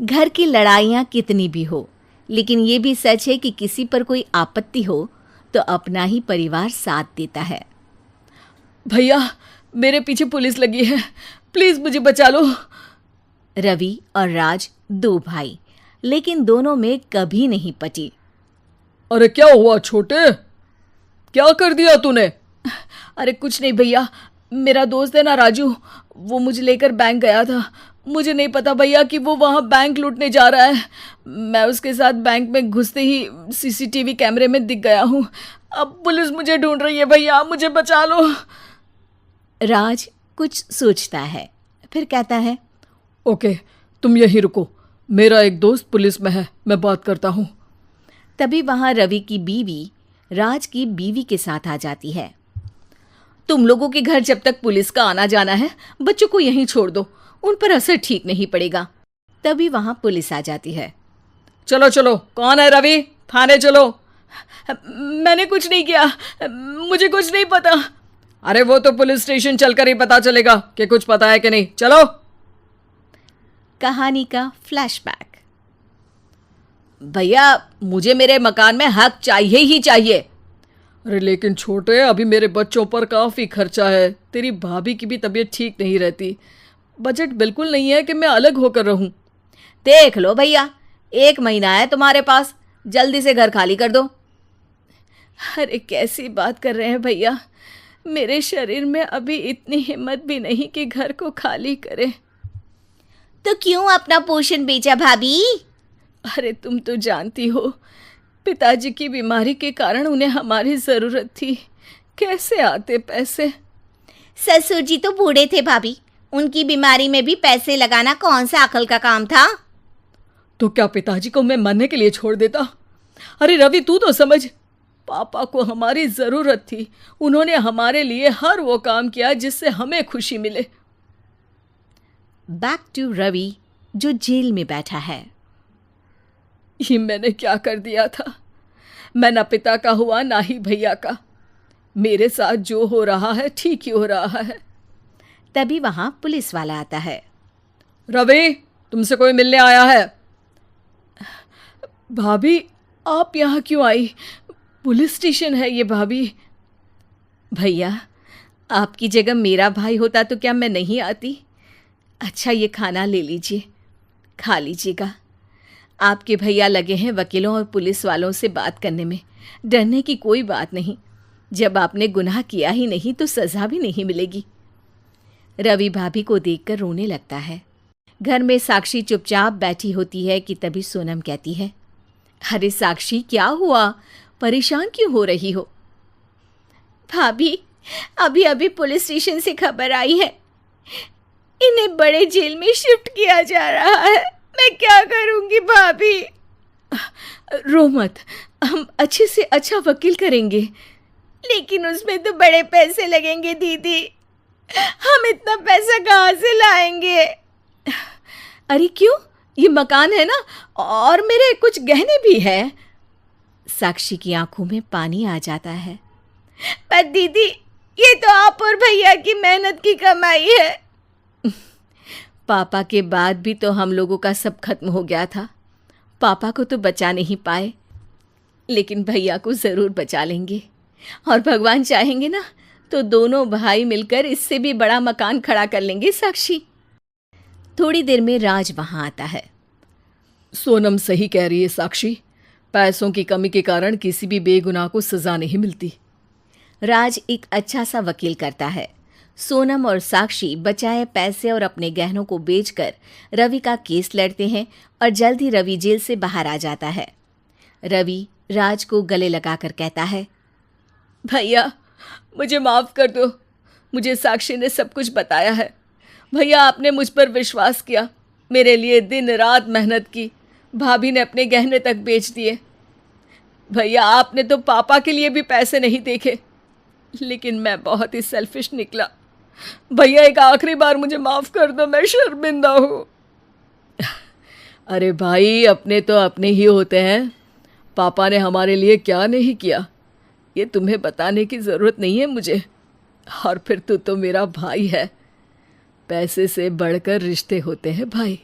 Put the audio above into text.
घर की लड़ाइयाँ कितनी भी हो, लेकिन ये भी सच है कि किसी पर कोई आपत्ति हो तो अपना ही परिवार साथ देता है। भैया, मेरे पीछे पुलिस लगी है, प्लीज मुझे बचा लो। रवि और राज दो भाई, लेकिन दोनों में कभी नहीं पटी। अरे क्या हुआ छोटे, क्या कर दिया तूने? अरे कुछ नहीं भैया, मेरा दोस्त है ना राजू, वो मुझे लेकर बैंक गया था। मुझे नहीं पता भैया कि वो वहाँ बैंक लूटने जा रहा है। मैं उसके साथ बैंक में घुसते ही सीसीटीवी कैमरे में दिख गया हूँ। अब पुलिस मुझे ढूंढ रही है भैया, मुझे बचा लो। राज कुछ सोचता है, फिर कहता है, ओके, तुम यहीं रुको, मेरा एक दोस्त पुलिस में है, मैं बात करता हूँ। तभी वहाँ रवि की बीवी राज की बीवी के साथ आ जाती है। तुम लोगों के घर जब तक पुलिस का आना जाना है, बच्चों को यहीं छोड़ दो, उन पर असर ठीक नहीं पड़ेगा। तभी वहाँ पुलिस आ जाती है। चलो चलो, कौन है रवि, थाने चलो। मैंने कुछ नहीं किया, मुझे कुछ नहीं पता। अरे वो तो पुलिस स्टेशन चलकर ही पता चलेगा कि कुछ पता है कि नहीं, चलो। कहानी का फ्लैशबैक। भैया, मुझे मेरे मकान में हक चाहिए ही चाहिए। अरे लेकिन छोटे, अभी मेरे बच्चों पर काफ़ी खर्चा है, तेरी भाभी की भी तबीयत ठीक नहीं रहती, बजट बिल्कुल नहीं है कि मैं अलग होकर रहूं। देख लो भैया, 1 महीना है तुम्हारे पास, जल्दी से घर खाली कर दो। अरे कैसी बात कर रहे हैं भैया, मेरे शरीर में अभी इतनी हिम्मत भी नहीं कि घर को खाली करें। तो क्यों अपना पोषण बेचा भाभी? अरे तुम तो जानती हो, पिताजी की बीमारी के कारण उन्हें हमारी ज़रूरत थी, कैसे आते पैसे। ससुर जी तो बूढ़े थे भाभी, उनकी बीमारी में भी पैसे लगाना कौन सा अकल का काम था। तो क्या पिताजी को मैं मरने के लिए छोड़ देता? अरे रवि, तू तो समझ, पापा को हमारी ज़रूरत थी, उन्होंने हमारे लिए हर वो काम किया जिससे हमें खुशी मिले। बैक टू रवि, जो जेल में बैठा है। ये मैंने क्या कर दिया था? मैं ना पिता का हुआ ना ही भैया का। मेरे साथ जो हो रहा है ठीक ही हो रहा है। तभी वहां पुलिस वाला आता है। रवि, तुमसे कोई मिलने आया है। भाभी, आप यहाँ क्यों आई? पुलिस स्टेशन है ये भाभी। भैया, आपकी जगह मेरा भाई होता तो क्या मैं नहीं आती? अच्छा, ये खाना ले लीजिए, खा लीजिएगा। आपके भैया लगे हैं वकीलों और पुलिस वालों से बात करने में, डरने की कोई बात नहीं, जब आपने गुनाह किया ही नहीं तो सज़ा भी नहीं मिलेगी। रवि भाभी को देखकर रोने लगता है। घर में साक्षी चुपचाप बैठी होती है कि तभी सोनम कहती है, अरे साक्षी, क्या हुआ, परेशान क्यों हो रही हो? भाभी, अभी अभी पुलिस स्टेशन से खबर आई है, इन्हें बड़े जेल में शिफ्ट किया जा रहा है, मैं क्या करूंगी भाभी? रो मत, हम अच्छे से अच्छा वकील करेंगे। लेकिन उसमें तो बड़े पैसे लगेंगे दीदी, हम इतना पैसा कहाँ से लाएंगे? अरे क्यों, ये मकान है ना, और मेरे कुछ गहने भी हैं। साक्षी की आंखों में पानी आ जाता है। पर दीदी, ये तो आप और भैया की मेहनत की कमाई है। पापा के बाद भी तो हम लोगों का सब खत्म हो गया था, पापा को तो बचा नहीं पाए, लेकिन भैया को ज़रूर बचा लेंगे, और भगवान चाहेंगे ना तो दोनों भाई मिलकर इससे भी बड़ा मकान खड़ा कर लेंगे। साक्षी। थोड़ी देर में राज वहाँ आता है। सोनम सही कह रही है साक्षी, पैसों की कमी के कारण किसी भी बेगुनाह को सज़ा नहीं मिलती। राज एक अच्छा सा वकील करता है। सोनम और साक्षी बचाए पैसे और अपने गहनों को बेचकर रवि का केस लड़ते हैं और जल्द ही रवि जेल से बाहर आ जाता है। रवि राज को गले लगाकर कहता है, भैया मुझे माफ़ कर दो, मुझे साक्षी ने सब कुछ बताया है। भैया, आपने मुझ पर विश्वास किया, मेरे लिए दिन रात मेहनत की, भाभी ने अपने गहने तक बेच दिए। भैया, आपने तो पापा के लिए भी पैसे नहीं देखे, लेकिन मैं बहुत ही सेल्फिश निकला। भैया, एक आखिरी बार मुझे माफ़ कर दो, मैं शर्मिंदा हूँ। अरे भाई, अपने तो अपने ही होते हैं, पापा ने हमारे लिए क्या नहीं किया, ये तुम्हें बताने की ज़रूरत नहीं है मुझे। और फिर तू तो मेरा भाई है, पैसे से बढ़कर रिश्ते होते हैं भाई।